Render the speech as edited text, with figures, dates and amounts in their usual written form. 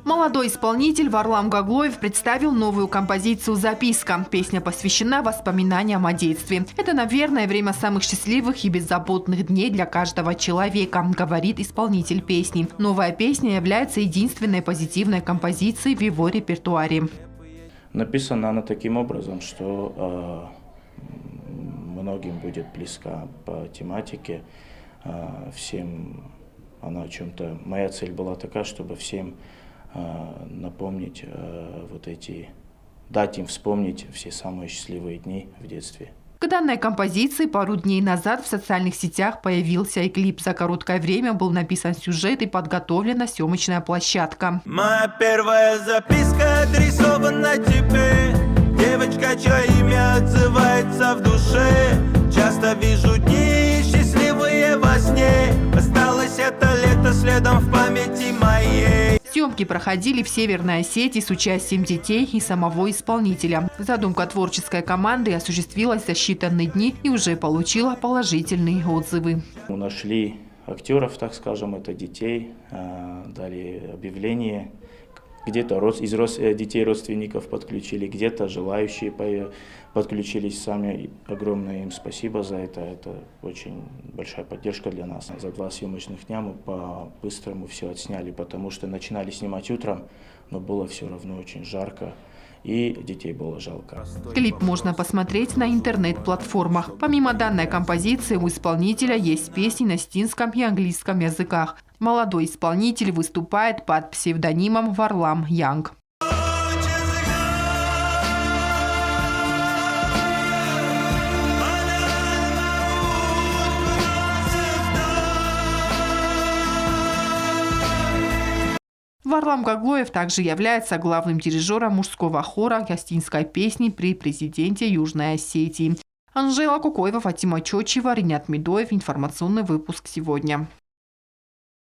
Молодой исполнитель Варлам Гаглоев представил новую композицию «Записка». Песня посвящена воспоминаниям о детстве. Это, наверное, время самых счастливых и беззаботных дней для каждого человека, говорит исполнитель песни. Новая песня является единственной позитивной композицией в его репертуаре. Написана она таким образом, что многим будет близка по тематике, всем она о чем-то. Моя цель была такая, чтобы всем напомнить дать им вспомнить все самые счастливые дни в детстве. К данной композиции пару дней назад в социальных сетях появился и клип. За короткое время был написан сюжет и подготовлена съемочная площадка. Моя первая записка адресована тебе, девочка, чье имя отзывается в душе. Часто вижу дни счастливые во сне, осталось это лето следом в памяти моей. Съемки проходили в Северной Осетии с участием детей и самого исполнителя. Задумка творческой команды осуществилась за считанные дни и уже получила положительные отзывы. Мы нашли актеров, так скажем, это детей, дали объявление. Где-то из детей родственников подключили, где-то желающие подключились сами. Огромное им спасибо за это. Это очень большая поддержка для нас. За 2 съемочных дня мы по-быстрому все отсняли, потому что начинали снимать утром, но было все равно очень жарко. И детей было жалко. Клип можно посмотреть на интернет-платформах. Помимо данной композиции у исполнителя есть песни на осетинском и английском языках. Молодой исполнитель выступает под псевдонимом Варлам Янг. Варлам Гаглоев также является главным дирижером мужского хора осетинской песни при президенте Южной Осетии. Анжела Кукоева, Фатима Чочева, Ринат Медоев. Информационный выпуск сегодня.